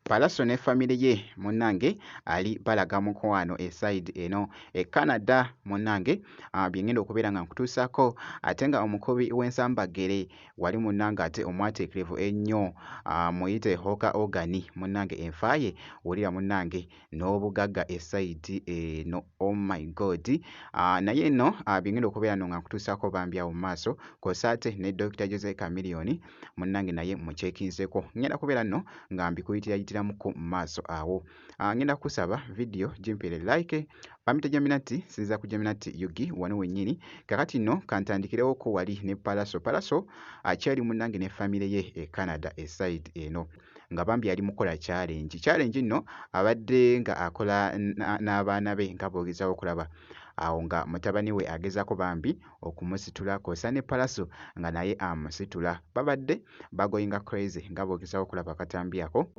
Palaso ne family ye munnange ali balaga mukwano side eno Canada munnange byengenda okubeera nga nkutuusaako ate nga omukubi w'ensambagere wali munnange ate omwateekerevu ennyo muyite Hoka Ogani munnange enfaaye wulira munnange n'obugagga side eno oh my god naye nno byengenda okubeera no nga nkutuusaako bambi awo mu maaso kw'ossa ate ne Dr. Jose Chameleone munnange naye mukyekinzeko ngenda kubeera nno nga mbikuyitira muko maaso awo ngenda kusaba video jimpere like pamita Jaminati sinza ku Jaminati Yugi wano wennyini kakati nno kantandikirewo ko wali ne Palaso akyali munnange ne family ye Canada side eno nga bambi ali mukola challenge nno abadde nga akola n'abaana be nga bogezawo okulaba awo nga mutabani we agezaako bambi okumusitula kw'ossa ne Palaso nga naye amusitula babadde bagoyinga crazy nga bogezawo okulaba akatambi ako.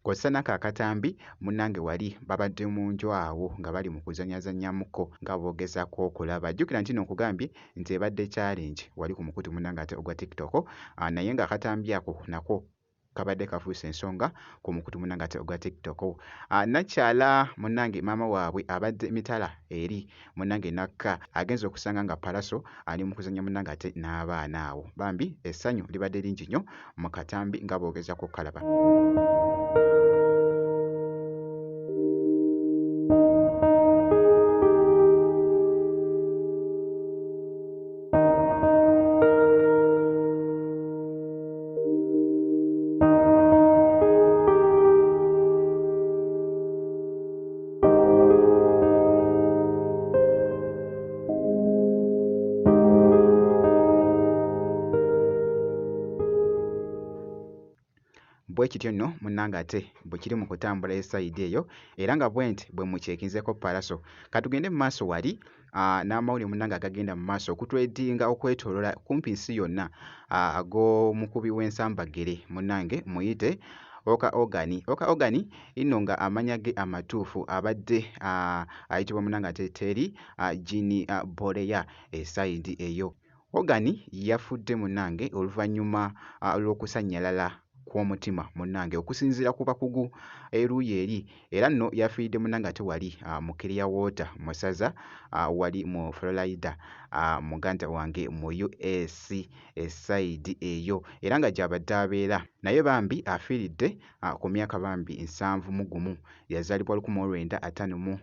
Kw'ossanako akatambi munnange wali babadde mu nju awo nga bali mu kuzannyazannyamuko nga boogezaako okulaba jjukira nti nkugambye nti ebadde challenge wali ku mukutu munnange ate ogwa TikTok naye nga akatambi ako nako kabadde kafuuse ensonga ku mukutu munnange ate ogwa TikTok nakyala munnange maama waabwe abadde mitala eri munnange nakka agenza okusanga nga Palaso ali mu kuzannya munnange ate n'abaana awo bambi essanyu libadde lingi nnyo mu katambi nga boogezaako okkalaba. Bwe kityo nno munnange ate bwe kiri mu kutambula esayidi eyo era nga bwenti bwe mukyekinzeko Palaso katugende mu maaso wali n'amawulire munnange agagenda mu maaso okutwedinga okwetoolola kumpi nsi yonna ag'omukubi w'ensambagere munnange muyite Hoka Ogani inno nga amanya ge amatuufu abadde ayitibwa munnange ate Terry Gini Boleya esayidi eyo. Ogani yafudde munnange oluvannyuma lw'okusannyalala kw'omutima munnange okusinziira ku bakugu eruuyi eri era nno yafiiridde munnange ate wali mu Clearwater mu ssaza wali mu Florida muganda wange mu US esayidi eyo era nga gy'abadde abeera naye bambi afiiridde ku myaka bambi 71 yazaalibwa 1953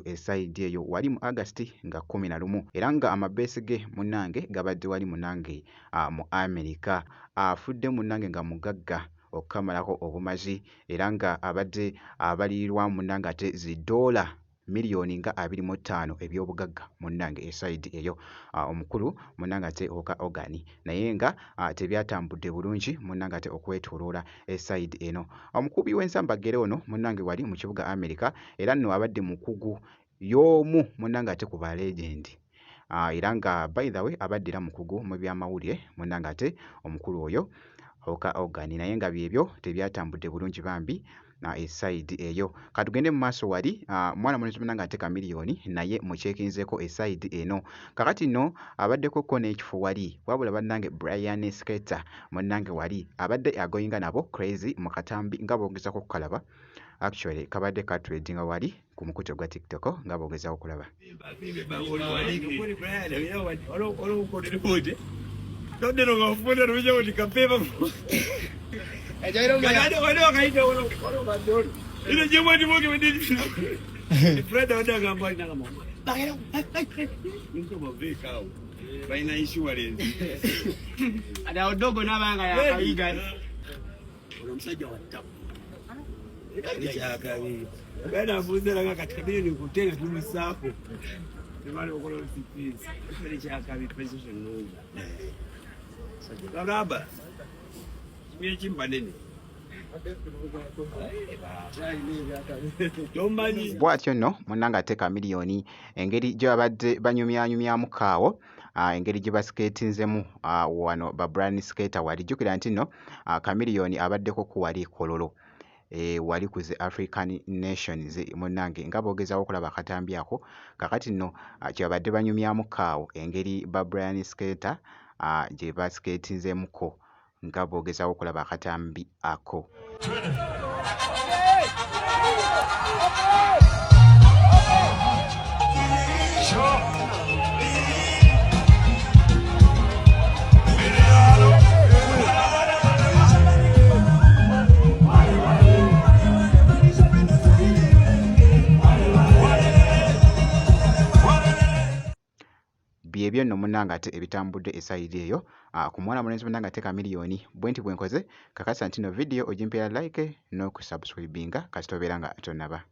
esayidi eyo wali mu August nga 11 era nga amabeesi ge munnange gabadde wali munnange mu America afudde munnange nga mugagga okukamalako obumazi era nga abadde abalirirwa munnange ate $25 miliyoni nga 25 eby'obugagga munnange esayidi eyo omukulu munnange ate Hoka Ogani naye nga tebyatambudde bulungi munnange ate okwetooloola esayidi eno omukubi w'ensambagere ono munnange wali mu kibuga America era nno abadde mukugu y'omu munnange ate ku ba legend era nga by the way abadde era mukugu mu byamawulire munnange ate omukulu oyo Hoka Ogani naye nga byebyo tebyatambudde bulungi bambi esayidi eyo katugende mu maaso wali mwana mulenzi munnange ate Chameleone naye mukyekinzeeko esayidi eno kakati nno abaddeko ko n'ekifo wali wabula bannange Brian Skater munnange wali abadde agoyinga nabo crazy mu katambi nga boogezako okukalaba actually kabadde katredinga wali ku mukutu gwa TikTok nga boogezako okulaba. bw'atyo nno munnange ate Chameleone engeri gye babadde banyumyanyumyamu kaawo engeri gye basikeetinzemu wano ba brand skater wali jjukira nti nno Chameleone abaddeko ku wali Kololo wali ku the African Nations munnange nga boogezaawo okulaba akatambi ako kakati nno kye babadde banyumyamu kaawo engeri ba brand skater gye basikeetinzemuko nga boogezaawo okulaba akatambi ako. Byebyo nno munnange ate ebitambudde esayidi eyo ku mwana mulenzi munnange ate Chameleone bwe nti bwe nkoze kakasa nti no vidiyo ogimpeera like n'okusubscribinga kasita obeera nga tonnaba.